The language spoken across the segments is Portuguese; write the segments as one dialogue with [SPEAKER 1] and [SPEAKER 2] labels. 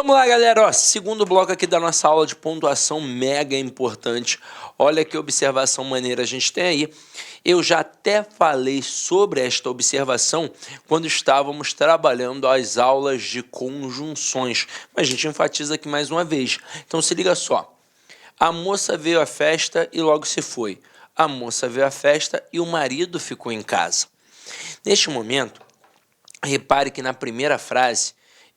[SPEAKER 1] Vamos lá, galera. Ó, segundo bloco aqui da nossa aula de pontuação mega importante. Olha que observação maneira a gente tem aí. Eu já até falei sobre esta observação quando estávamos trabalhando as aulas de conjunções. Mas a gente enfatiza aqui mais uma vez. Então se liga só. A moça veio à festa e logo se foi. A moça veio à festa e o marido ficou em casa. Neste momento, repare que na primeira frase,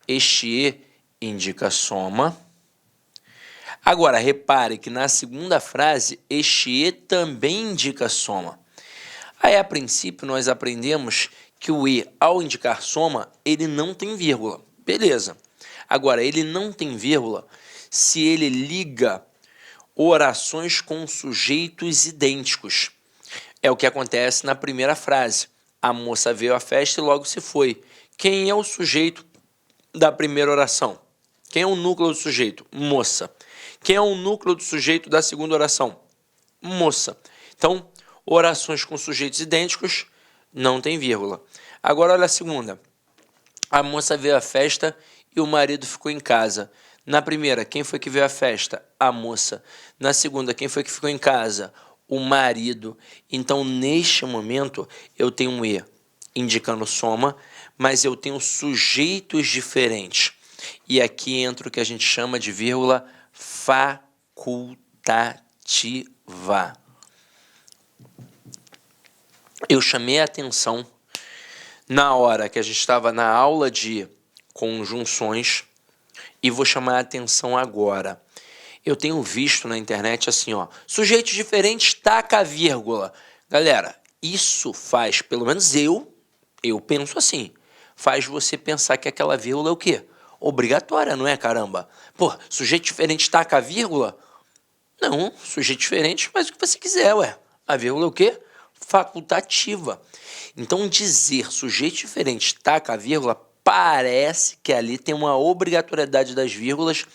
[SPEAKER 1] este indica soma. Agora, repare que na segunda frase, este também indica soma. Aí, a princípio, nós aprendemos que o ao indicar soma, ele não tem vírgula. Beleza. Agora, ele não tem vírgula se ele liga orações com sujeitos idênticos. É o que acontece na primeira frase. A moça veio à festa e logo se foi. Quem é o sujeito da primeira oração? Quem é o núcleo do sujeito? Moça. Quem é o núcleo do sujeito da segunda oração? Moça. Então, orações com sujeitos idênticos não tem vírgula. Agora, olha a segunda. A moça veio à festa e o marido ficou em casa. Na primeira, quem foi que veio à festa? A moça. Na segunda, quem foi que ficou em casa? O marido. Então, neste momento, eu tenho um indicando soma, mas eu tenho sujeitos diferentes. E aqui entra o que a gente chama de vírgula facultativa. Eu chamei a atenção na hora que a gente estava na aula de conjunções e vou chamar a atenção agora. Eu tenho visto na internet assim, ó, sujeitos diferentes, taca a vírgula. Galera, isso faz, pelo menos eu penso assim, faz você pensar que aquela vírgula é o quê? Obrigatória, não é, caramba? Pô, sujeito diferente taca a vírgula? Não, sujeito diferente faz o que você quiser, ué. A vírgula é o quê? Facultativa. Então, dizer sujeito diferente taca a vírgula parece que ali tem uma obrigatoriedade das vírgulas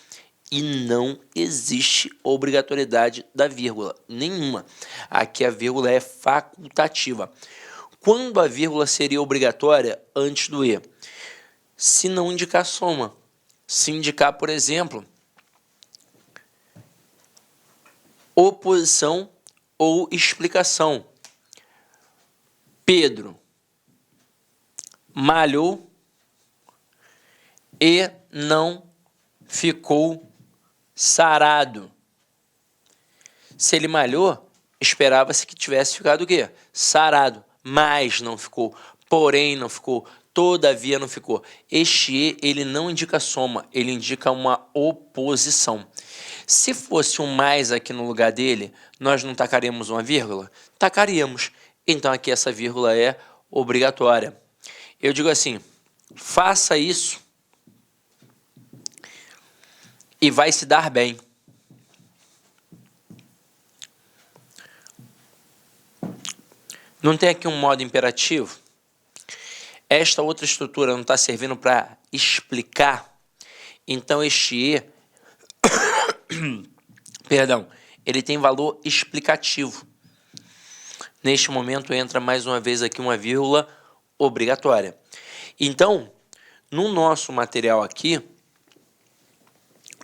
[SPEAKER 1] e não existe obrigatoriedade da vírgula, nenhuma. Aqui a vírgula é facultativa. Quando a vírgula seria obrigatória antes do e? Se não indicar soma. Se indicar, por exemplo, oposição ou explicação. Pedro malhou e não ficou sarado. Se ele malhou, esperava-se que tivesse ficado o quê? Sarado. Mas não ficou, porém não ficou, todavia não ficou. Este ele não indica soma, ele indica uma oposição. Se fosse um mais aqui no lugar dele, nós não tacaríamos uma vírgula? Tacaríamos. Então aqui essa vírgula é obrigatória. Eu digo assim, faça isso e vai se dar bem. Não tem aqui um modo imperativo? Esta outra estrutura não está servindo para explicar? Então este perdão, ele tem valor explicativo. Neste momento entra mais uma vez aqui uma vírgula obrigatória. Então, no nosso material aqui,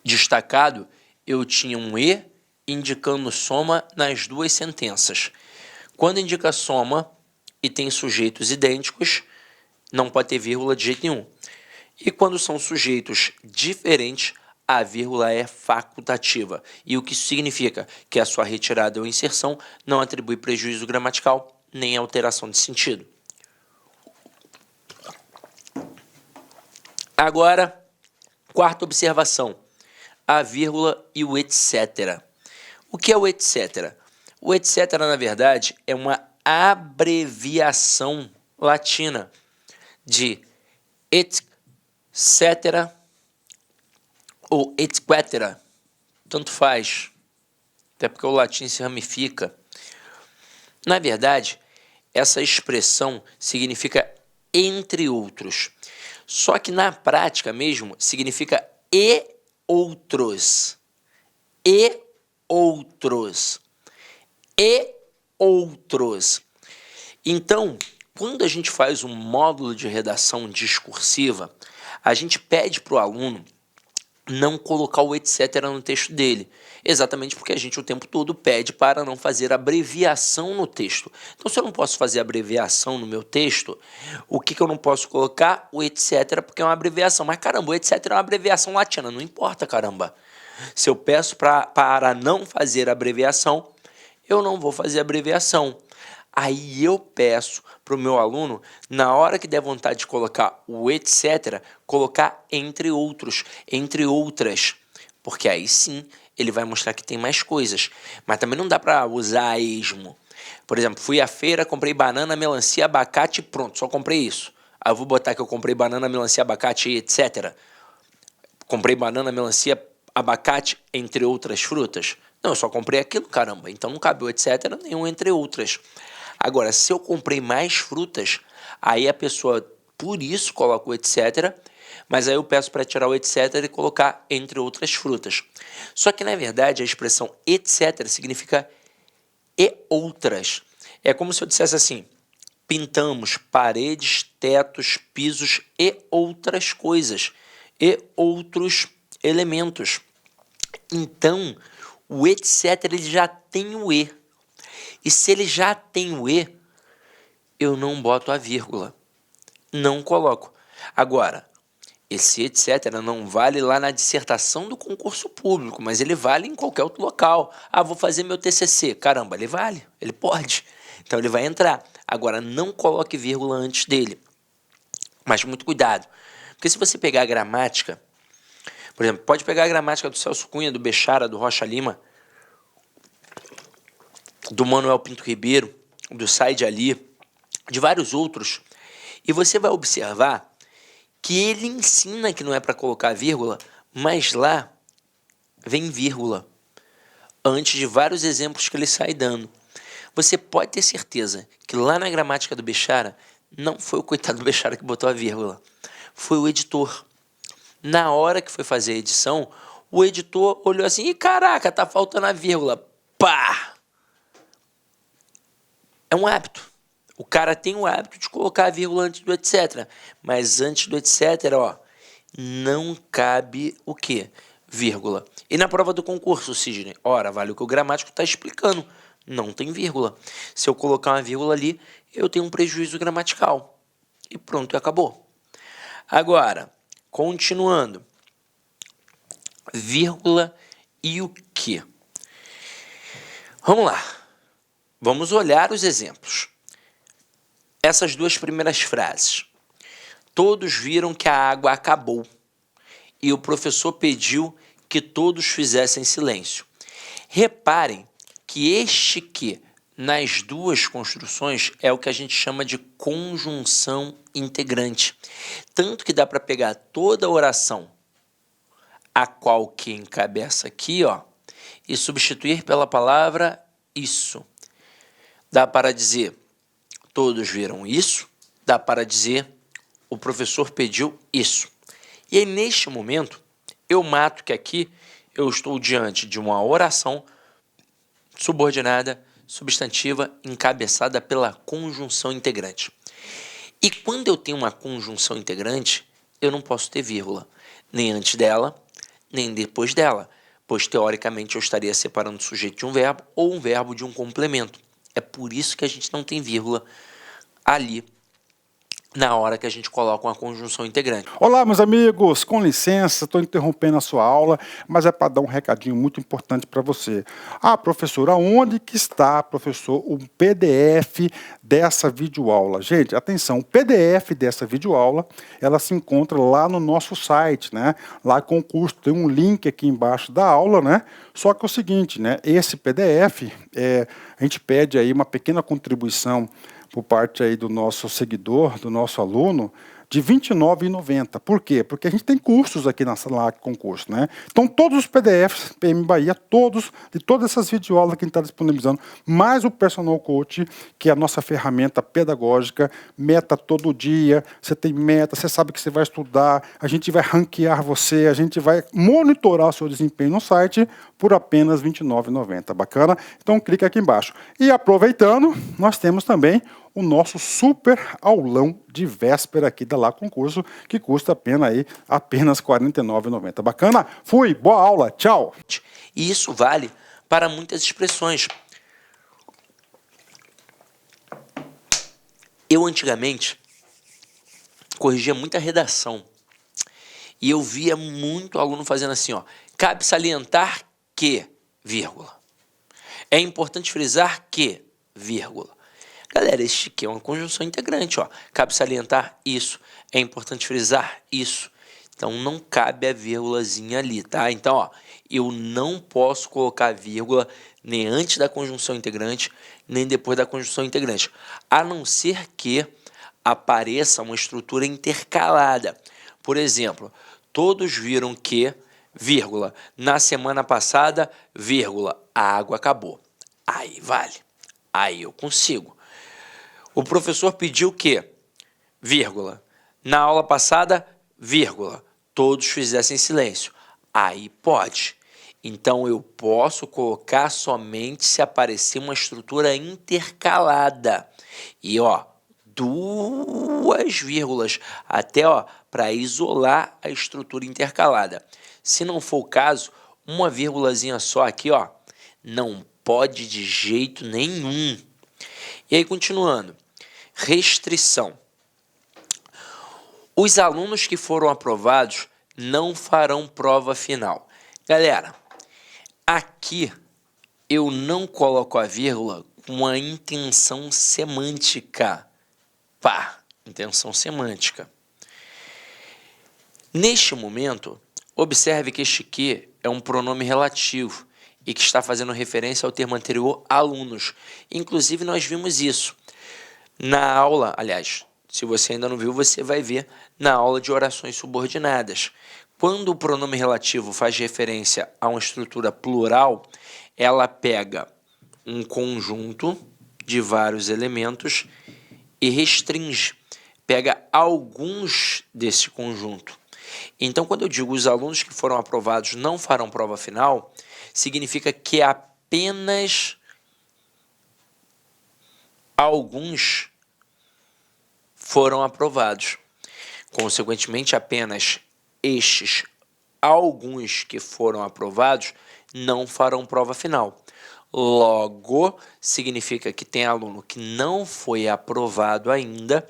[SPEAKER 1] destacado, eu tinha um e indicando soma nas duas sentenças. Quando indica soma e tem sujeitos idênticos, não pode ter vírgula de jeito nenhum. E quando são sujeitos diferentes, a vírgula é facultativa. E o que isso significa? Que a sua retirada ou inserção não atribui prejuízo gramatical nem alteração de sentido. Agora, quarta observação. A vírgula e o etc. O que é o etc? O etc, na verdade, é uma abreviação latina de etc ou etc. Tanto faz, até porque o latim se ramifica. Na verdade, essa expressão significa entre outros. Só que na prática mesmo, significa e outros. E outros. E outros. Então, quando a gente faz um módulo de redação discursiva, a gente pede para o aluno não colocar o etc. no texto dele. Exatamente porque a gente o tempo todo pede para não fazer abreviação no texto. Então, se eu não posso fazer abreviação no meu texto, o que eu não posso colocar? O etc. porque é uma abreviação. Mas caramba, o etc. é uma abreviação latina. Não importa, caramba. Se eu peço para não fazer abreviação, eu não vou fazer abreviação. Aí eu peço para o meu aluno, na hora que der vontade de colocar o etc., colocar entre outros, entre outras, porque aí sim ele vai mostrar que tem mais coisas. Mas também não dá para usar a esmo. Por exemplo, fui à feira, comprei banana, melancia, abacate e pronto, só comprei isso. Aí eu vou botar que eu comprei banana, melancia, abacate e etc. Comprei banana, melancia, abacate, entre outras frutas. Não, eu só comprei aquilo, caramba. Então não cabe o etc., nenhum entre outras. Agora, se eu comprei mais frutas, aí a pessoa, por isso, coloca o etc., mas aí eu peço para tirar o etc. e colocar entre outras frutas. Só que, na verdade, a expressão etc. significa e outras. É como se eu dissesse assim, pintamos paredes, tetos, pisos e outras coisas, e outros elementos. Então, o etc. ele já tem o e. E se ele já tem o e, eu não boto a vírgula. Não coloco. Agora, esse etc. não vale lá na dissertação do concurso público, mas ele vale em qualquer outro local. Ah, vou fazer meu TCC. Caramba, ele vale, ele pode. Então ele vai entrar. Agora, não coloque vírgula antes dele. Mas muito cuidado. Porque se você pegar a gramática, por exemplo, pode pegar a gramática do Celso Cunha, do Bechara, do Rocha Lima, do Manuel Pinto Ribeiro, do Said Ali, de vários outros, e você vai observar que ele ensina que não é para colocar vírgula, mas lá vem vírgula, antes de vários exemplos que ele sai dando. Você pode ter certeza que lá na gramática do Bechara, não foi o coitado do Bechara que botou a vírgula, foi o editor. Na hora que foi fazer a edição, o editor olhou assim, e caraca, tá faltando a vírgula. Pá! É um hábito. O cara tem o hábito de colocar a vírgula antes do etc. Mas antes do etc, ó, não cabe o quê? Vírgula. E na prova do concurso, Sidney? Ora, vale o que o gramático está explicando. Não tem vírgula. Se eu colocar uma vírgula ali, eu tenho um prejuízo gramatical. E pronto, acabou. Agora, continuando. Vírgula e o quê? Vamos lá. Vamos olhar os exemplos. Essas duas primeiras frases. Todos viram que a água acabou e o professor pediu que todos fizessem silêncio. Reparem que este que nas duas construções é o que a gente chama de conjunção integrante. Tanto que dá para pegar toda a oração, a qual que encabeça aqui, ó, e substituir pela palavra isso. Dá para dizer, todos viram isso, dá para dizer, o professor pediu isso. E aí, neste momento, eu mato que aqui eu estou diante de uma oração subordinada, substantiva, encabeçada pela conjunção integrante. E quando eu tenho uma conjunção integrante, eu não posso ter vírgula, nem antes dela, nem depois dela, pois teoricamente eu estaria separando o sujeito de um verbo ou um verbo de um complemento. É por isso que a gente não tem vírgula ali na hora que a gente coloca uma conjunção integrante.
[SPEAKER 2] Olá, meus amigos, com licença, estou interrompendo a sua aula, mas é para dar um recadinho muito importante para você. Ah, professor, aonde que está, professor, o PDF dessa videoaula? Gente, atenção, o PDF dessa videoaula, ela se encontra lá no nosso site, né? Lá com o curso, tem um link aqui embaixo da aula, né? Só que é o seguinte, né? Esse PDF, a gente pede aí uma pequena contribuição por parte aí do nosso seguidor, do nosso aluno, de R$ 29,90. Por quê? Porque a gente tem cursos aqui na sala de concurso, né? Então, todos os PDFs, PM Bahia, de todas essas videoaulas que a gente está disponibilizando, mais o Personal Coach, que é a nossa ferramenta pedagógica, meta todo dia, você tem meta, você sabe que você vai estudar, a gente vai ranquear você, a gente vai monitorar o seu desempenho no site por apenas R$ 29,90. Bacana? Então, clica aqui embaixo. E aproveitando, nós temos também o nosso super aulão de véspera aqui da Lá Concurso, que custa apenas R$ 49,90. Bacana? Fui, boa aula, tchau!
[SPEAKER 1] E isso vale para muitas expressões. Eu antigamente corrigia muita redação e eu via muito aluno fazendo assim, ó, cabe salientar que, vírgula. É importante frisar que, vírgula. Galera, este aqui é uma conjunção integrante, ó. Cabe salientar isso. É importante frisar isso. Então, não cabe a vírgulazinha ali, tá? Então, ó, eu não posso colocar vírgula nem antes da conjunção integrante, nem depois da conjunção integrante. A não ser que apareça uma estrutura intercalada. Por exemplo, todos viram que, vírgula, na semana passada, vírgula, a água acabou. Aí vale. Aí eu consigo. O professor pediu que, vírgula, na aula passada, vírgula, todos fizessem silêncio. Aí pode. Então, eu posso colocar somente se aparecer uma estrutura intercalada. E, ó, 2 vírgulas, até, ó, para isolar a estrutura intercalada. Se não for o caso, uma vírgulazinha só aqui, ó, não pode de jeito nenhum. E aí, continuando. Restrição. Os alunos que foram aprovados não farão prova final. Galera, aqui eu não coloco a vírgula com a intenção semântica. Pá, intenção semântica. Neste momento, observe que este que é um pronome relativo e que está fazendo referência ao termo anterior, alunos. Inclusive, nós vimos isso na aula, aliás, se você ainda não viu, você vai ver na aula de orações subordinadas. Quando o pronome relativo faz referência a uma estrutura plural, ela pega um conjunto de vários elementos e restringe, pega alguns desse conjunto. Então, quando eu digo os alunos que foram aprovados não farão prova final, significa que apenas alguns foram aprovados. Consequentemente, apenas estes alguns que foram aprovados não farão prova final. Logo, significa que tem aluno que não foi aprovado ainda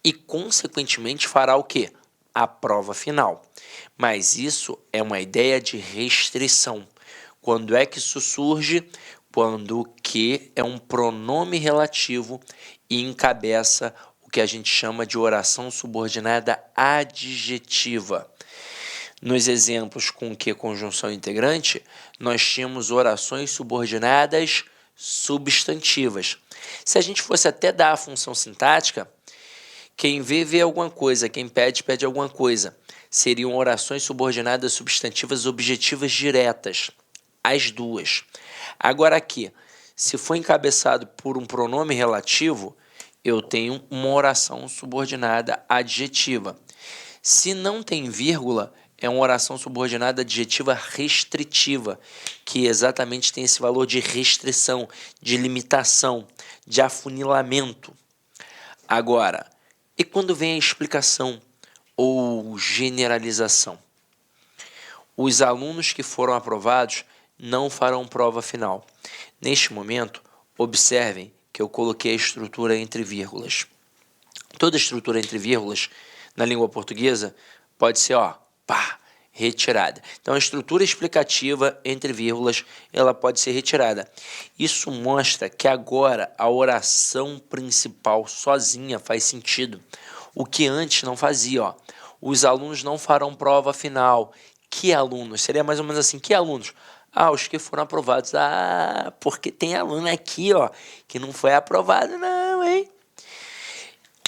[SPEAKER 1] e, consequentemente, fará o quê? A prova final. Mas isso é uma ideia de restrição. Quando é que isso surge? Quando o que é um pronome relativo e encabeça o que a gente chama de oração subordinada adjetiva. Nos exemplos com que conjunção integrante, nós tínhamos orações subordinadas substantivas. Se a gente fosse até dar a função sintática, quem vê, vê alguma coisa, quem pede, pede alguma coisa. Seriam orações subordinadas substantivas objetivas diretas, as duas. Agora aqui, se for encabeçado por um pronome relativo, eu tenho uma oração subordinada adjetiva. Se não tem vírgula, é uma oração subordinada adjetiva restritiva, que exatamente tem esse valor de restrição, de limitação, de afunilamento. Agora, e quando vem a explicação ou generalização? Os alunos que foram aprovados não farão prova final. Neste momento, observem que eu coloquei a estrutura entre vírgulas. Toda estrutura entre vírgulas, na língua portuguesa, pode ser, ó, pá, retirada. Então, a estrutura explicativa entre vírgulas, ela pode ser retirada. Isso mostra que agora a oração principal sozinha faz sentido. O que antes não fazia, ó. Os alunos não farão prova final. Que alunos? Seria mais ou menos assim, que alunos? Ah, os que foram aprovados. Ah, porque tem aluno aqui, ó, que não foi aprovado não, hein?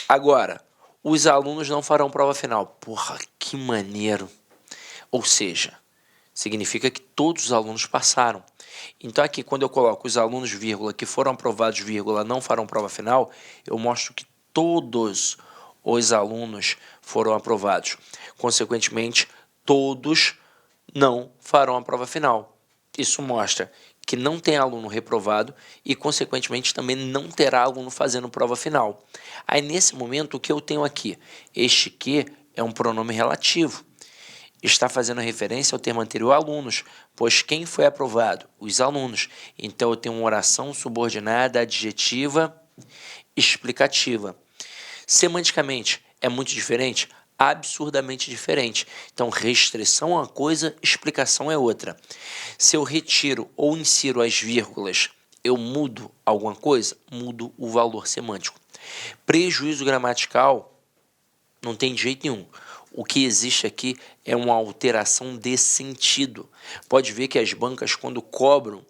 [SPEAKER 1] Agora, os alunos não farão prova final. Porra, que maneiro. Ou seja, significa que todos os alunos passaram. Então aqui, quando eu coloco os alunos, vírgula, que foram aprovados, vírgula, não farão prova final, eu mostro que todos os alunos foram aprovados. Consequentemente, todos não farão a prova final. Isso mostra que não tem aluno reprovado e, consequentemente, também não terá aluno fazendo prova final. Aí, nesse momento, o que eu tenho aqui? Este que é um pronome relativo. Está fazendo referência ao termo anterior, alunos, pois quem foi aprovado? Os alunos. Então, eu tenho uma oração subordinada adjetiva explicativa. Semanticamente, é muito diferente? Absurdamente diferente. Então, restrição é uma coisa, explicação é outra. Se eu retiro ou insiro as vírgulas, eu mudo alguma coisa? Mudo o valor semântico. Prejuízo gramatical não tem de jeito nenhum. O que existe aqui é uma alteração de sentido. Pode ver que as bancas, quando cobram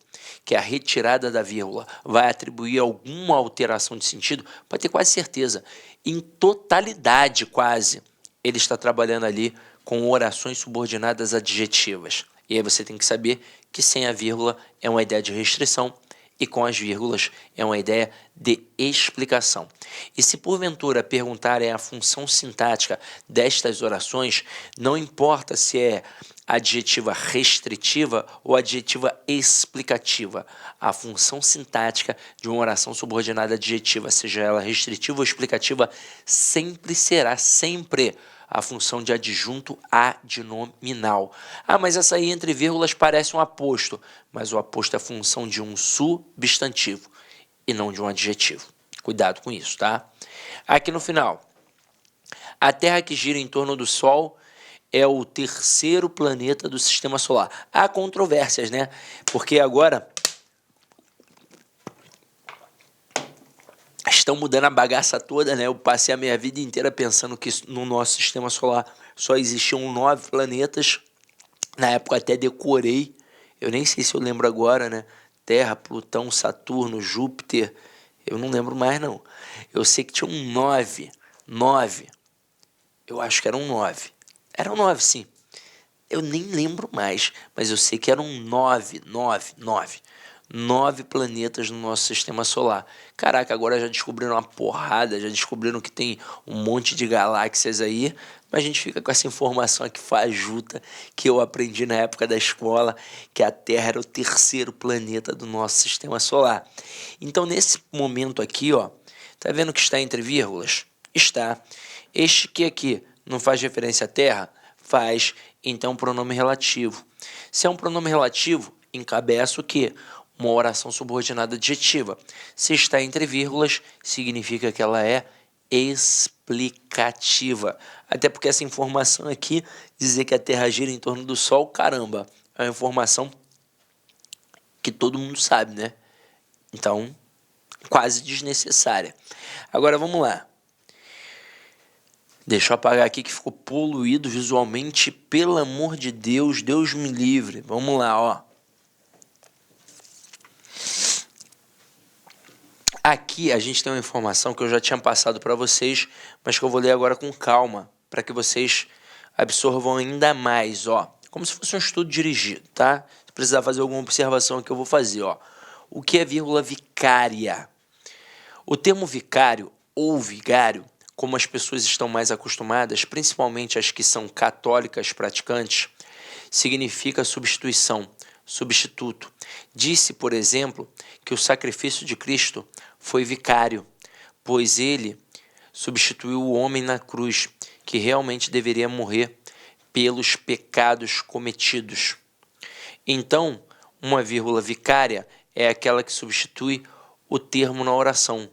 [SPEAKER 1] que a retirada da vírgula vai atribuir alguma alteração de sentido, pode ter quase certeza. Em totalidade, quase, ele está trabalhando ali com orações subordinadas adjetivas. E aí você tem que saber que sem a vírgula é uma ideia de restrição e com as vírgulas é uma ideia de explicação. E se porventura perguntarem a função sintática destas orações, não importa se é adjetiva restritiva ou adjetiva explicativa. A função sintática de uma oração subordinada adjetiva, seja ela restritiva ou explicativa, sempre será a função de adjunto adnominal. Ah, mas essa aí entre vírgulas parece um aposto, mas o aposto é a função de um substantivo e não de um adjetivo. Cuidado com isso, tá? Aqui no final, a Terra que gira em torno do Sol é o terceiro planeta do Sistema Solar. Há controvérsias, né? Porque agora estão mudando a bagaça toda, né? Eu passei a minha vida inteira pensando que no nosso Sistema Solar só existiam 9 planetas. Na época até decorei, eu nem sei se eu lembro agora, né? Terra, Plutão, Saturno, Júpiter, eu não lembro mais não. Eu sei que tinham 9, eu acho que eram 9. Eram 9, sim. Eu nem lembro mais, mas eu sei que eram 9 planetas no nosso Sistema Solar. Caraca, agora já descobriram uma porrada, já descobriram que tem um monte de galáxias aí, mas a gente fica com essa informação aqui fajuta que eu aprendi na época da escola, que a Terra era o terceiro planeta do nosso Sistema Solar. Então, nesse momento aqui, ó, tá vendo que está entre vírgulas? Está. Este que aqui não faz referência à Terra? Faz. Então, pronome relativo. Se é um pronome relativo, encabeça o quê? Uma oração subordinada adjetiva. Se está entre vírgulas, significa que ela é explicativa. Até porque essa informação aqui, dizer que a Terra gira em torno do Sol, caramba, é uma informação que todo mundo sabe, né? Então, quase desnecessária. Agora, vamos lá. Deixa eu apagar aqui que ficou poluído visualmente. Pelo amor de Deus, Deus me livre. Vamos lá, ó. Aqui a gente tem uma informação que eu já tinha passado para vocês, mas que eu vou ler agora com calma, para que vocês absorvam ainda mais, ó. Como se fosse um estudo dirigido, tá? Se precisar fazer alguma observação que eu vou fazer, ó. O que é vírgula vicária? O termo vicário ou vigário, como as pessoas estão mais acostumadas, principalmente as que são católicas praticantes, significa substituição, substituto. Disse, por exemplo, que o sacrifício de Cristo foi vicário, pois ele substituiu o homem na cruz, que realmente deveria morrer pelos pecados cometidos. Então, uma vírgula vicária é aquela que substitui o termo na oração,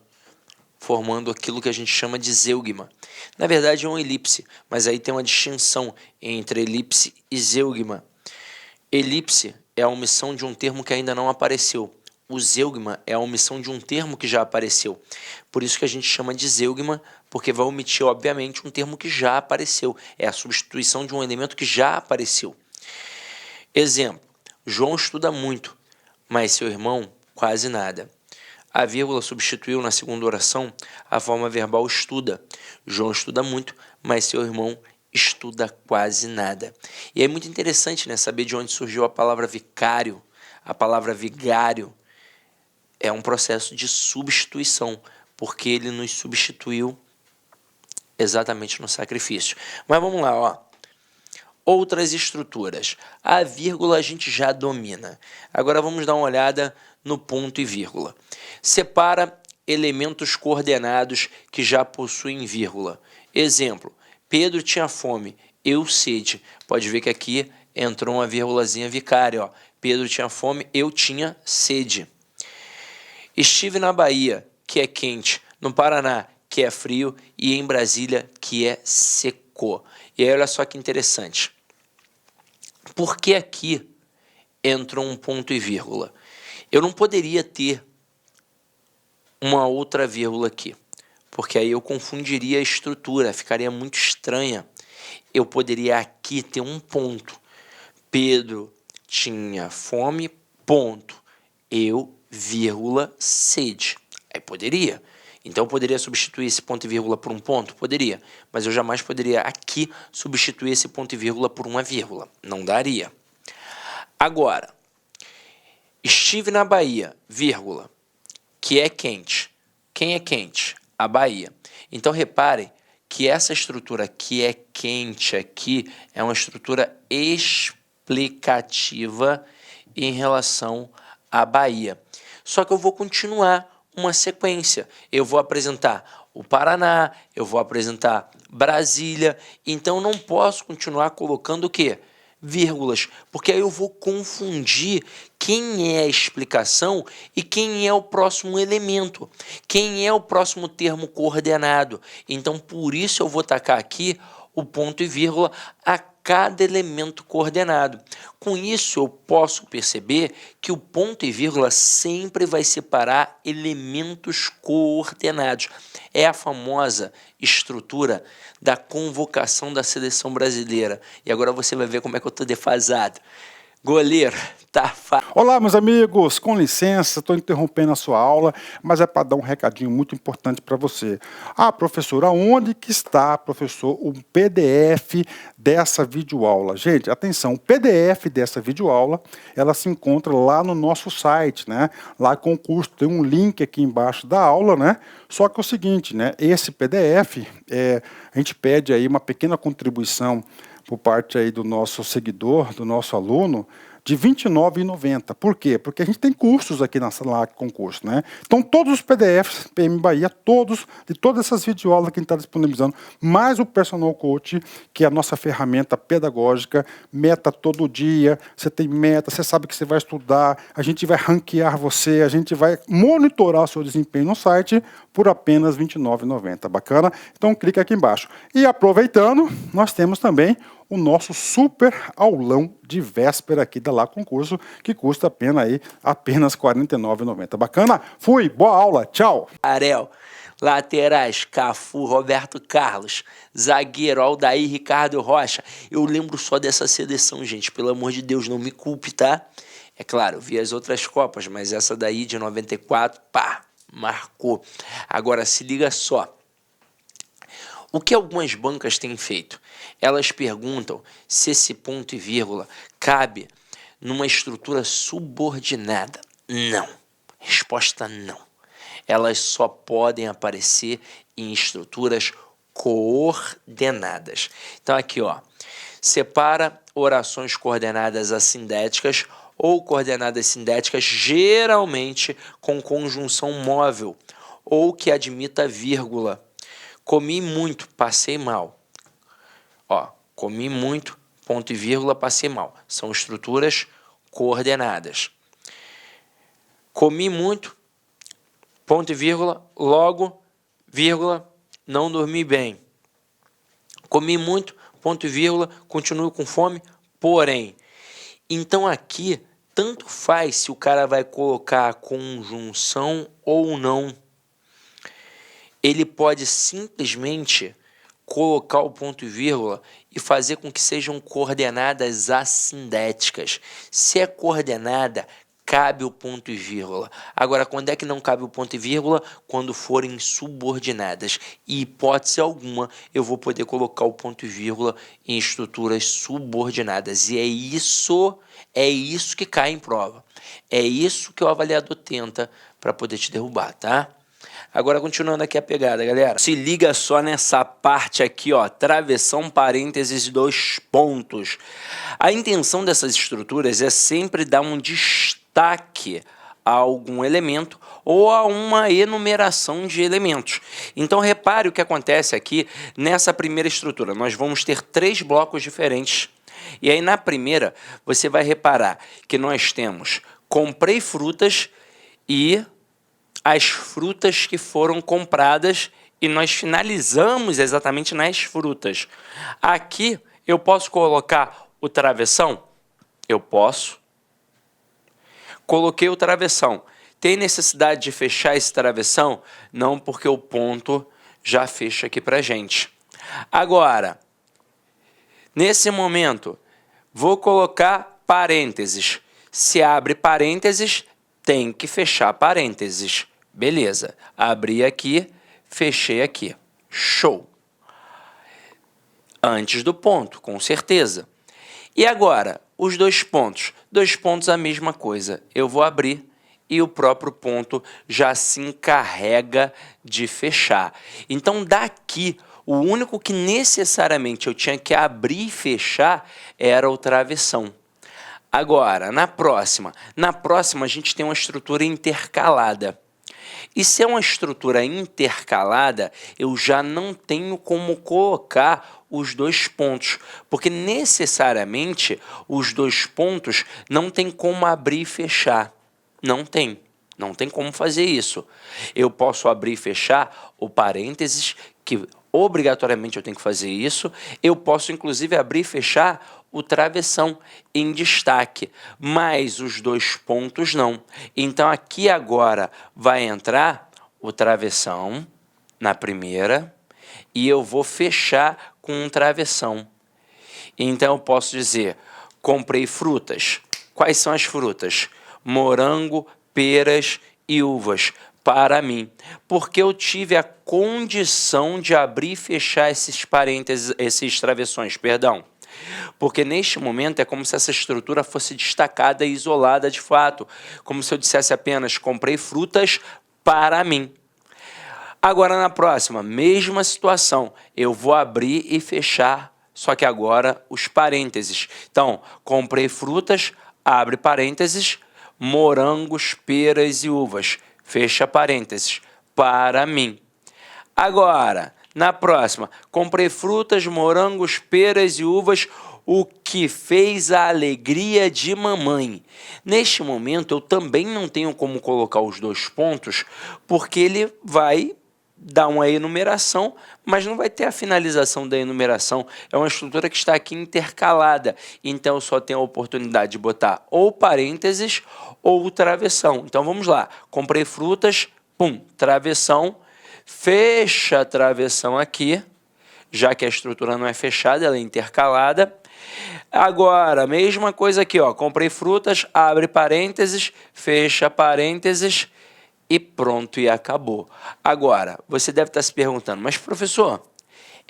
[SPEAKER 1] formando aquilo que a gente chama de zeugma. Na verdade é uma elipse, mas aí tem uma distinção entre elipse e zeugma. Elipse é a omissão de um termo que ainda não apareceu. O zeugma é a omissão de um termo que já apareceu. Por isso que a gente chama de zeugma, porque vai omitir, obviamente, um termo que já apareceu. É a substituição de um elemento que já apareceu. Exemplo, João estuda muito, mas seu irmão quase nada. A vírgula substituiu na segunda oração a forma verbal estuda. João estuda muito, mas seu irmão estuda quase nada. E é muito interessante, né, saber de onde surgiu a palavra vicário. A palavra vigário é um processo de substituição, porque ele nos substituiu exatamente no sacrifício. Mas vamos lá, ó. Outras estruturas. A vírgula a gente já domina. Agora vamos dar uma olhada no ponto e vírgula. Separa elementos coordenados que já possuem vírgula. Exemplo, Pedro tinha fome, eu sede. Pode ver que aqui entrou uma vírgulazinha vicária. Ó. Pedro tinha fome, eu tinha sede. Estive na Bahia, que é quente, no Paraná, que é frio, e em Brasília, que é seco. E aí olha só que interessante. Por que aqui entrou um ponto e vírgula? Eu não poderia ter uma outra vírgula aqui, porque aí eu confundiria a estrutura, ficaria muito estranha. Eu poderia aqui ter um ponto. Pedro tinha fome, ponto. Eu, vírgula, sede. Aí poderia. Então eu poderia substituir esse ponto e vírgula por um ponto? Poderia. Mas eu jamais poderia aqui substituir esse ponto e vírgula por uma vírgula. Não daria. Agora, estive na Bahia, vírgula, que é quente. Quem é quente? A Bahia. Então reparem que essa estrutura que é quente aqui é uma estrutura explicativa em relação à Bahia. Só que eu vou continuar uma sequência. Eu vou apresentar o Paraná, eu vou apresentar Brasília, então não posso continuar colocando o quê? Vírgulas, porque aí eu vou confundir quem é a explicação e quem é o próximo elemento, quem é o próximo termo coordenado. Então, por isso eu vou tacar aqui o ponto e vírgula a cada elemento coordenado. Com isso, eu posso perceber que o ponto e vírgula sempre vai separar elementos coordenados. É a famosa estrutura da convocação da seleção brasileira. E agora você vai ver como é que eu estou defasado. Goleiro, tá fácil.
[SPEAKER 2] Olá, meus amigos, com licença, estou interrompendo a sua aula, mas é para dar um recadinho muito importante para você. Ah, professor, aonde que está, professor, o PDF dessa videoaula? Gente, atenção, o PDF dessa videoaula, ela se encontra lá no nosso site, né? Lá com o curso, tem um link aqui embaixo da aula, né? Só que é o seguinte, né? Esse PDF, a gente pede aí uma pequena contribuição por parte aí do nosso seguidor, do nosso aluno, de R$ 29,90. Por quê? Porque a gente tem cursos aqui na sala de concurso, né? Então, todos os PDFs, PM Bahia, de todas essas videoaulas que a gente está disponibilizando, mais o Personal Coach, que é a nossa ferramenta pedagógica, meta todo dia, você tem meta, você sabe que você vai estudar, a gente vai ranquear você, a gente vai monitorar o seu desempenho no site por apenas R$ 29,90. Bacana? Então, clica aqui embaixo. E aproveitando, nós temos também o nosso super aulão de véspera aqui da Lá Concurso, que custa apenas R$ 49,90. Bacana? Fui, boa aula, tchau!
[SPEAKER 1] Arel, laterais, Cafu, Roberto Carlos, zagueiro, Aldair, Ricardo Rocha. Eu lembro só dessa seleção, gente, pelo amor de Deus, não me culpe, tá? É claro, vi as outras Copas, mas essa daí de 94, pá, marcou. Agora, se liga só. O que algumas bancas têm feito? Elas perguntam se esse ponto e vírgula cabe numa estrutura subordinada. Não. Resposta não. Elas só podem aparecer em estruturas coordenadas. Então aqui, ó, separa orações coordenadas assindéticas ou coordenadas sindéticas, geralmente com conjunção móvel ou que admita vírgula. Comi muito, passei mal. Ó, comi muito, ponto e vírgula, passei mal. São estruturas coordenadas. Comi muito, ponto e vírgula, logo, vírgula, não dormi bem. Comi muito, ponto e vírgula, continuo com fome, porém. Então aqui, tanto faz se o cara vai colocar a conjunção ou não. Ele pode simplesmente colocar o ponto e vírgula e fazer com que sejam coordenadas assindéticas. Se é coordenada, cabe o ponto e vírgula. Agora, quando é que não cabe o ponto e vírgula? Quando forem subordinadas. E, hipótese alguma, eu vou poder colocar o ponto e vírgula em estruturas subordinadas. E é isso que cai em prova. É isso que o avaliador tenta para poder te derrubar, tá? Agora, continuando aqui a pegada, galera. Se liga só nessa parte aqui, ó. Travessão, parênteses, 2 pontos. A intenção dessas estruturas é sempre dar um destaque a algum elemento ou a uma enumeração de elementos. Então, repare o que acontece aqui nessa primeira estrutura. Nós vamos ter 3 blocos diferentes. E aí, na primeira, você vai reparar que nós temos comprei frutas e as frutas que foram compradas, e nós finalizamos exatamente nas frutas. Aqui, eu posso colocar o travessão? Eu posso. Coloquei o travessão. Tem necessidade de fechar esse travessão? Não, porque o ponto já fecha aqui para a gente. Agora, nesse momento, vou colocar parênteses. Se abre parênteses, tem que fechar parênteses. Beleza. Abri aqui, fechei aqui. Show. Antes do ponto, com certeza. E agora, os 2 pontos. 2 pontos, a mesma coisa. Eu vou abrir e o próprio ponto já se encarrega de fechar. Então, daqui, o único que necessariamente eu tinha que abrir e fechar era o travessão. Agora, na próxima a gente tem uma estrutura intercalada. E se é uma estrutura intercalada, eu já não tenho como colocar os 2 pontos, porque necessariamente os 2 pontos não tem como abrir e fechar. Não tem como fazer isso. Eu posso abrir e fechar o parênteses, que obrigatoriamente eu tenho que fazer isso. Eu posso, inclusive, abrir e fechar o travessão em destaque, mas os 2 pontos não. Então, aqui agora vai entrar o travessão na primeira e eu vou fechar com um travessão. Então, eu posso dizer, comprei frutas. Quais são as frutas? Morango, peras e uvas para mim, porque eu tive a condição de abrir e fechar esses parênteses, esses travessões, perdão. Porque neste momento é como se essa estrutura fosse destacada e isolada de fato, como se eu dissesse apenas comprei frutas para mim. Agora na próxima, mesma situação, eu vou abrir e fechar, só que agora os parênteses. Então, comprei frutas, abre parênteses, morangos, peras e uvas, fecha parênteses, para mim. Agora, na próxima, comprei frutas, morangos, peras e uvas, o que fez a alegria de mamãe. Neste momento, eu também não tenho como colocar os 2 pontos, porque ele vai dar uma enumeração, mas não vai ter a finalização da enumeração. É uma estrutura que está aqui intercalada, então eu só tenho a oportunidade de botar ou parênteses ou travessão. Então vamos lá, comprei frutas, pum, travessão, fecha a travessão aqui, já que a estrutura não é fechada, ela é intercalada. Agora, mesma coisa aqui, ó, comprei frutas, abre parênteses, fecha parênteses e pronto, e acabou. Agora, você deve estar se perguntando, mas professor,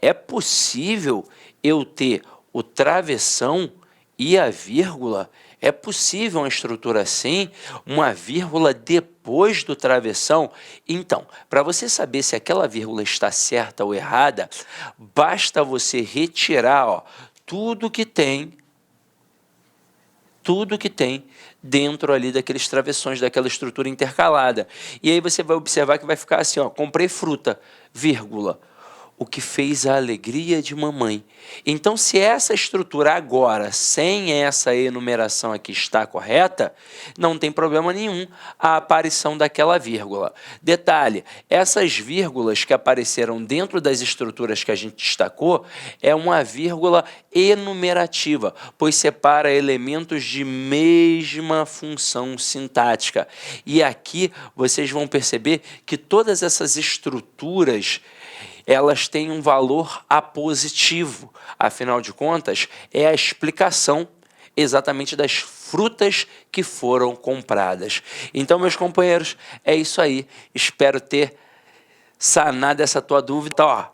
[SPEAKER 1] é possível eu ter o travessão e a vírgula? É possível uma estrutura assim, uma vírgula depois do travessão? Então, para você saber se aquela vírgula está certa ou errada, basta você retirar, ó, tudo que tem dentro ali daqueles travessões, daquela estrutura intercalada. E aí você vai observar que vai ficar assim, ó, comprei fruta, vírgula, o que fez a alegria de mamãe. Então, se essa estrutura agora, sem essa enumeração aqui, está correta, não tem problema nenhum a aparição daquela vírgula. Detalhe, essas vírgulas que apareceram dentro das estruturas que a gente destacou, é uma vírgula enumerativa, pois separa elementos de mesma função sintática. E aqui vocês vão perceber que todas essas estruturas, elas têm um valor apositivo. Afinal de contas, é a explicação exatamente das frutas que foram compradas. Então, meus companheiros, é isso aí. Espero ter sanado essa tua dúvida, ó,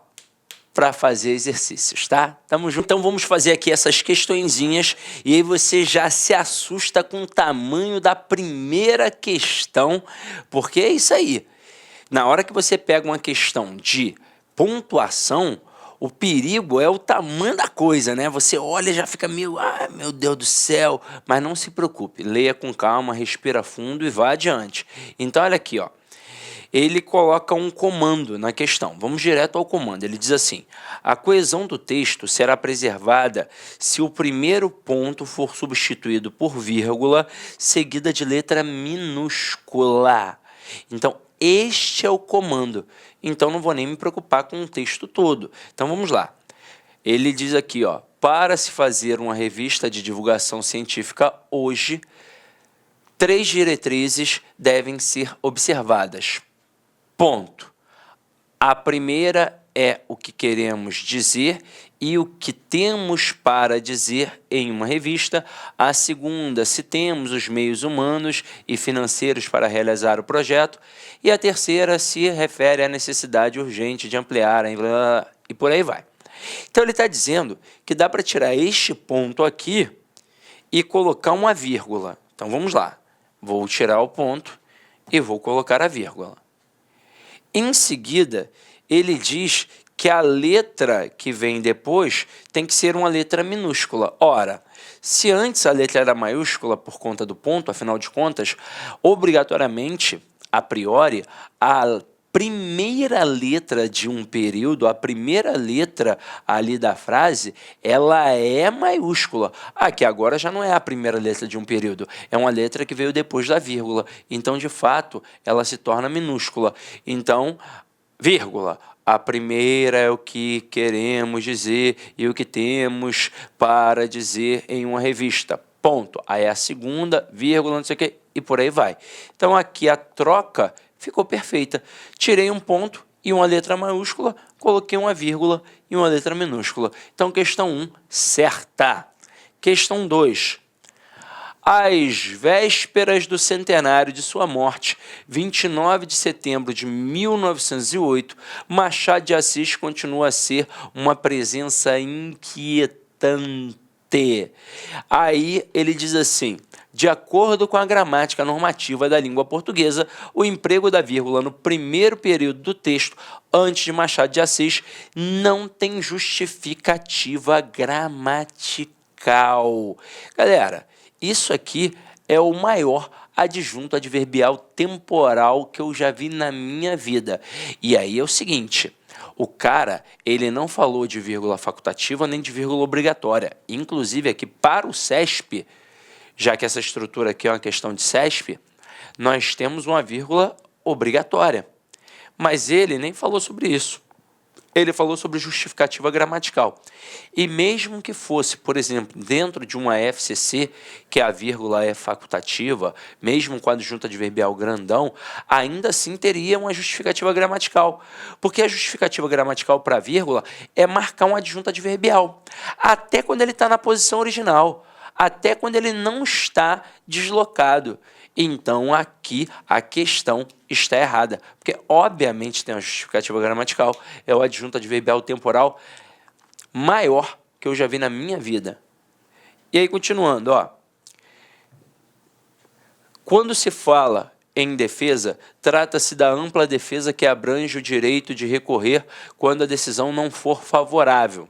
[SPEAKER 1] para fazer exercícios, tá? Tamo junto. Então, vamos fazer aqui essas questõezinhas e aí você já se assusta com o tamanho da primeira questão, porque é isso aí. Na hora que você pega uma questão de pontuação, o perigo é o tamanho da coisa, né? Você olha e já fica meio, meu Deus do céu. Mas não se preocupe, leia com calma, respira fundo e vá adiante. Então, olha aqui, ó. Ele coloca um comando na questão. Vamos direto ao comando. Ele diz assim: a coesão do texto será preservada se o primeiro ponto for substituído por vírgula seguida de letra minúscula. Então, este é o comando. Então, não vou nem me preocupar com o texto todo. Então, vamos lá. Ele diz aqui, ó, para se fazer uma revista de divulgação científica hoje, 3 diretrizes devem ser observadas. Ponto. A primeira é o que queremos dizer e o que temos para dizer em uma revista. A segunda, se temos os meios humanos e financeiros para realizar o projeto. E a terceira se refere à necessidade urgente de ampliar e por aí vai. Então, ele está dizendo que dá para tirar este ponto aqui e colocar uma vírgula. Então, vamos lá. Vou tirar o ponto e vou colocar a vírgula. Em seguida, ele diz que a letra que vem depois tem que ser uma letra minúscula. Ora, se antes a letra era maiúscula por conta do ponto, afinal de contas, obrigatoriamente, a priori, a primeira letra de um período, a primeira letra ali da frase, ela é maiúscula. Aqui agora já não é a primeira letra de um período, é uma letra que veio depois da vírgula. Então, de fato, ela se torna minúscula. Então, vírgula, a primeira é o que queremos dizer e o que temos para dizer em uma revista. Ponto. Aí a segunda, vírgula, não sei o quê, e por aí vai. Então, aqui a troca ficou perfeita. Tirei um ponto e uma letra maiúscula, coloquei uma vírgula e uma letra minúscula. Então, questão 1, certa. Questão 2. Às vésperas do centenário de sua morte, 29 de setembro de 1908, Machado de Assis continua a ser uma presença inquietante. Aí ele diz assim: de acordo com a gramática normativa da língua portuguesa, o emprego da vírgula no primeiro período do texto, antes de Machado de Assis, não tem justificativa gramatical. Galera, isso aqui é o maior adjunto adverbial temporal que eu já vi na minha vida. E aí é o seguinte: o cara, ele não falou de vírgula facultativa nem de vírgula obrigatória. Inclusive, aqui para o CESP, já que essa estrutura aqui é uma questão de CESP, nós temos uma vírgula obrigatória. Mas ele nem falou sobre isso. Ele falou sobre justificativa gramatical. E mesmo que fosse, por exemplo, dentro de uma FCC, que a vírgula é facultativa, mesmo com a adjunta adverbial grandão, ainda assim teria uma justificativa gramatical. Porque a justificativa gramatical para a vírgula é marcar uma adjunta adverbial, até quando ele está na posição original, até quando ele não está deslocado. Então, aqui a questão está errada, porque obviamente tem uma justificativa gramatical, é o adjunto adverbial temporal maior que eu já vi na minha vida. E aí, continuando, ó. Quando se fala em defesa, trata-se da ampla defesa que abrange o direito de recorrer quando a decisão não for favorável.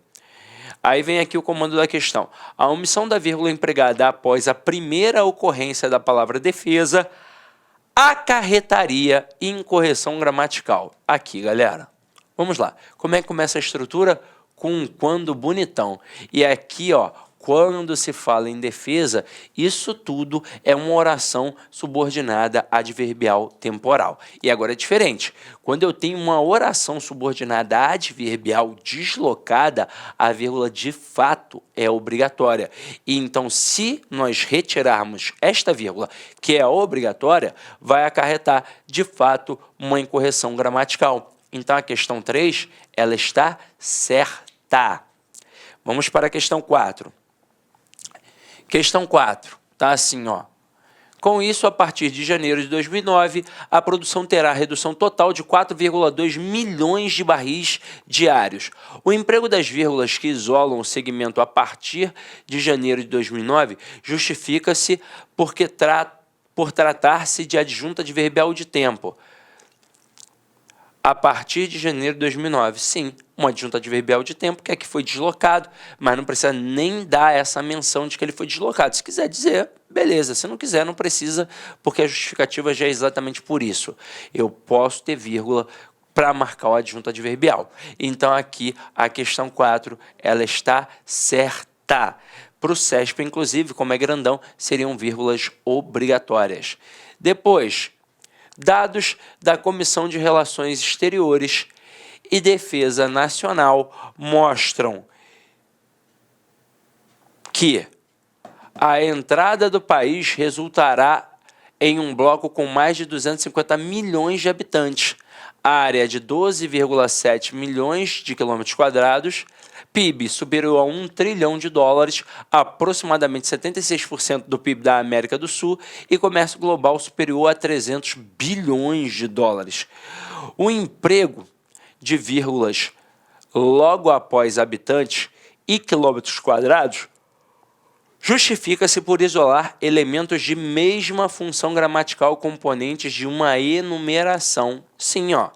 [SPEAKER 1] Aí vem aqui o comando da questão. A omissão da vírgula empregada após a primeira ocorrência da palavra defesa acarretaria incorreção gramatical. Aqui, galera. Vamos lá. Como é que começa a estrutura? Com um quando bonitão. E aqui, ó, quando se fala em defesa, isso tudo é uma oração subordinada adverbial temporal. E agora é diferente. Quando eu tenho uma oração subordinada adverbial deslocada, a vírgula de fato é obrigatória. E então, se nós retirarmos esta vírgula, que é obrigatória, vai acarretar de fato uma incorreção gramatical. Então, a questão 3, ela está certa. Vamos para a questão 4. Questão 4, tá assim, ó. Com isso, a partir de janeiro de 2009, a produção terá redução total de 4,2 milhões de barris diários. O emprego das vírgulas que isolam o segmento a partir de janeiro de 2009 justifica-se por tratar-se de adjunta adverbial de tempo. a partir de janeiro de 2009. Sim, uma adjunta adverbial de tempo que é que foi deslocado, mas não precisa nem dar essa menção de que ele foi deslocado. Se quiser dizer, beleza. Se não quiser, não precisa, porque a justificativa já é exatamente por isso. Eu posso ter vírgula para marcar o adjunto adverbial. Então, aqui, a questão 4, ela está certa. Para o CESP, inclusive, como é grandão, seriam vírgulas obrigatórias. Depois, dados da Comissão de Relações Exteriores e Defesa Nacional mostram que a entrada do país resultará em um bloco com mais de 250 milhões de habitantes, área de 12,7 milhões de quilômetros quadrados, PIB superior a $1 trilhão, aproximadamente 76% do PIB da América do Sul, e comércio global superior a 300 bilhões de dólares. O emprego de vírgulas logo após habitantes e quilômetros quadrados justifica-se por isolar elementos de mesma função gramatical componentes de uma enumeração. Sim, ó.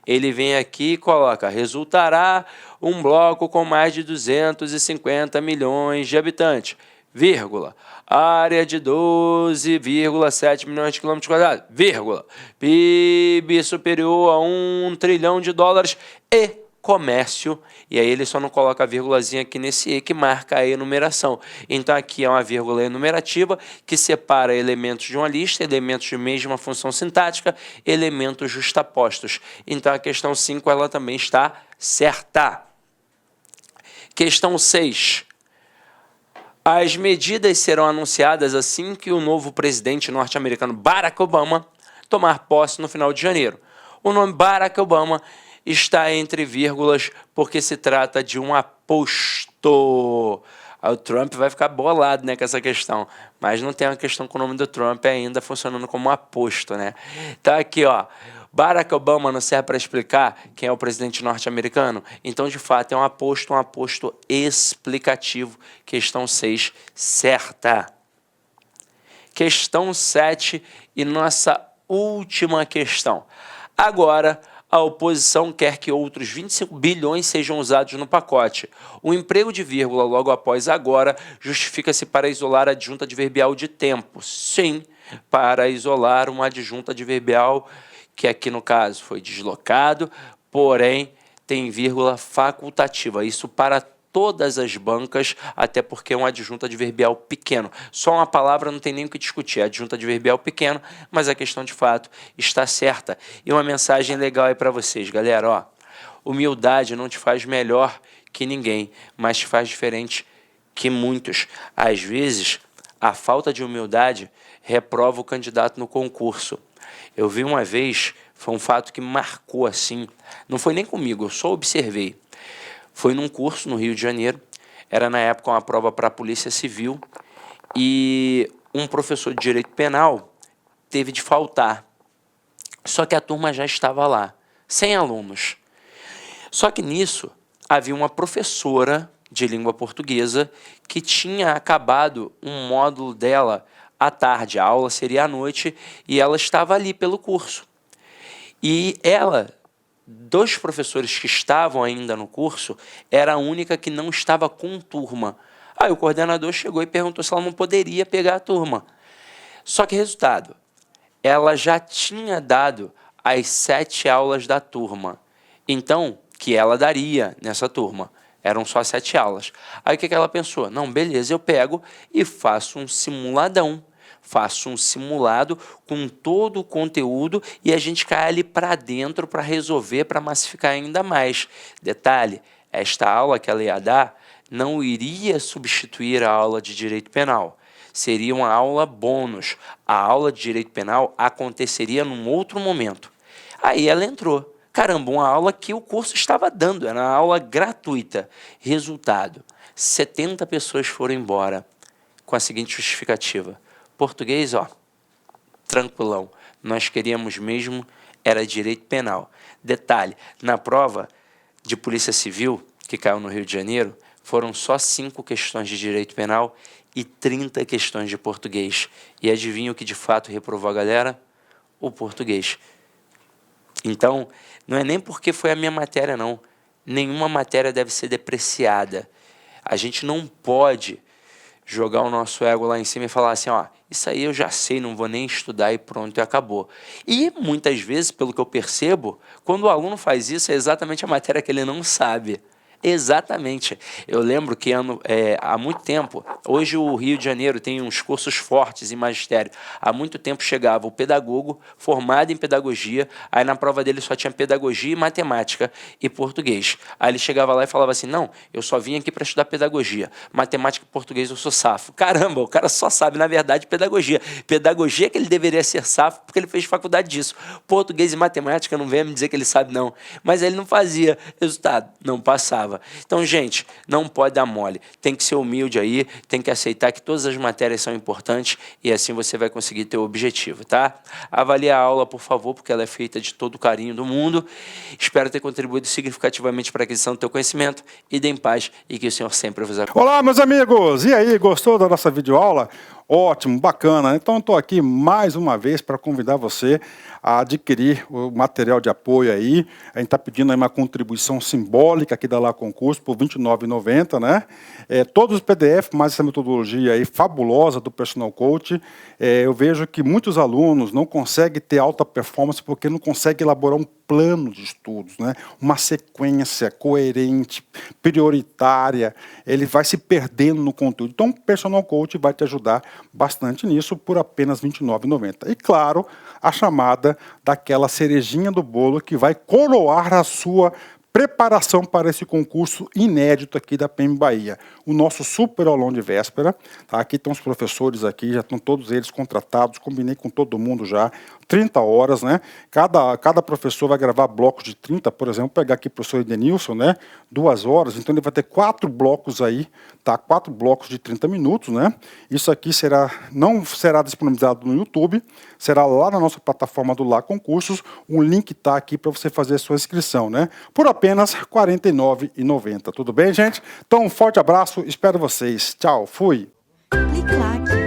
[SPEAKER 1] Ele vem aqui e coloca: resultará um bloco com mais de 250 milhões de habitantes, vírgula, área de 12,7 milhões de quilômetros quadrados, vírgula, PIB superior a $1 trilhão e comércio, e aí ele só não coloca a vírgulazinha aqui nesse E que marca a enumeração. Então aqui é uma vírgula enumerativa que separa elementos de uma lista, elementos de mesma função sintática, elementos justapostos. Então a questão 5 ela também está certa. Questão 6. As medidas serão anunciadas assim que o novo presidente norte-americano Barack Obama tomar posse no final de janeiro. O nome Barack Obama está entre vírgulas porque se trata de um aposto. O Trump vai ficar bolado, né, com essa questão, mas não tem uma questão com o nome do Trump ainda funcionando como um aposto, né? Tá aqui, ó. Barack Obama não serve para explicar quem é o presidente norte-americano? Então, de fato, é um aposto explicativo. Questão 6, certa. Questão 7 e nossa última questão. Agora, a oposição quer que outros 25 bilhões sejam usados no pacote. O emprego de vírgula logo após agora justifica-se para isolar a adjunta adverbial de tempo. Sim, para isolar uma adjunta adverbial que aqui no caso foi deslocado, porém tem vírgula facultativa. Isso para todas as bancas, até porque é um adjunto adverbial pequeno. Só uma palavra não tem nem o que discutir, adjunto adverbial pequeno, mas a questão de fato está certa. E uma mensagem legal aí para vocês, galera, ó. Humildade não te faz melhor que ninguém, mas te faz diferente que muitos. Às vezes, a falta de humildade reprova o candidato no concurso. Eu vi uma vez, foi um fato que me marcou assim, não foi nem comigo, eu só observei. Foi num curso no Rio de Janeiro, era na época uma prova para a Polícia Civil, e um professor de Direito Penal teve de faltar. Só que a turma já estava lá, 100 alunos. Só que nisso havia uma professora de língua portuguesa que tinha acabado um módulo dela à tarde, a aula seria à noite, e ela estava ali pelo curso. E ela, dos professores que estavam ainda no curso, era a única que não estava com turma. Aí o coordenador chegou e perguntou se ela não poderia pegar a turma. Só que resultado, ela já tinha dado as 7 aulas da turma. Então, que ela daria nessa turma. Eram só 7 aulas. Aí o que ela pensou? Não, beleza, eu pego e faço um simuladão. Faço um simulado com todo o conteúdo e a gente cai ali para dentro para resolver, para massificar ainda mais. Detalhe, esta aula que ela ia dar não iria substituir a aula de Direito Penal. Seria uma aula bônus. A aula de Direito Penal aconteceria num outro momento. Aí ela entrou. Caramba, uma aula que o curso estava dando, era uma aula gratuita. Resultado, 70 pessoas foram embora com a seguinte justificativa. Português, ó, tranquilão. Nós queríamos mesmo, era direito penal. Detalhe, na prova de Polícia Civil, que caiu no Rio de Janeiro, foram só 5 questões de direito penal e 30 questões de português. E adivinha o que de fato reprovou a galera? O português. Então, não é nem porque foi a minha matéria, não. Nenhuma matéria deve ser depreciada. A gente não pode jogar o nosso ego lá em cima e falar assim, ó, isso aí eu já sei, não vou nem estudar e pronto, e acabou. E muitas vezes, pelo que eu percebo, quando o aluno faz isso, é exatamente a matéria que ele não sabe. Exatamente. Eu lembro que há muito tempo, hoje o Rio de Janeiro tem uns cursos fortes em magistério. Há muito tempo chegava o pedagogo formado em pedagogia, aí na prova dele só tinha pedagogia e matemática e português. Aí ele chegava lá e falava assim, não, eu só vim aqui para estudar pedagogia, matemática e português eu sou safo. Caramba, o cara só sabe, na verdade, pedagogia. Pedagogia que ele deveria ser safo porque ele fez faculdade disso. Português e matemática, não venha me dizer que ele sabe não. Mas ele não fazia. Resultado, não passava. Então, gente, não pode dar mole. Tem que ser humilde aí, tem que aceitar que todas as matérias são importantes e assim você vai conseguir ter o objetivo, tá? Avalie a aula, por favor, porque ela é feita de todo o carinho do mundo. Espero ter contribuído significativamente para a aquisição do teu conhecimento. Ide em paz e que o Senhor sempre vos acompanhe.
[SPEAKER 2] Olá, meus amigos! E aí, gostou da nossa videoaula? Ótimo, bacana. Então, estou aqui mais uma vez para convidar você a adquirir o material de apoio aí. A gente está pedindo aí uma contribuição simbólica aqui da Lá Concurso por R$ 29,90, né? Todos os PDF, mais essa metodologia aí fabulosa do Personal Coach. Eu vejo que muitos alunos não conseguem ter alta performance porque não conseguem elaborar um plano de estudos, né? Uma sequência coerente, prioritária. Ele vai se perdendo no conteúdo. Então, o Personal Coach vai te ajudar bastante nisso por apenas R$ 29,90. E, claro, a chamada daquela cerejinha do bolo que vai coroar a sua preparação para esse concurso inédito aqui da PM Bahia. O nosso super aulão de véspera, tá? Aqui estão os professores aqui, já estão todos eles contratados, combinei com todo mundo já, 30 horas, né? Cada professor vai gravar blocos de 30, por exemplo, vou pegar aqui o professor Edenilson, né? 2 horas, então ele vai ter 4 blocos aí, tá? 4 blocos de 30 minutos, né? Isso aqui não será disponibilizado no YouTube, será lá na nossa plataforma do Lá Concursos, um link está aqui para você fazer a sua inscrição, né? Por apenas R$ 49,90. Tudo bem, gente? Então, um forte abraço, espero vocês. Tchau, fui!
[SPEAKER 3] Clique lá.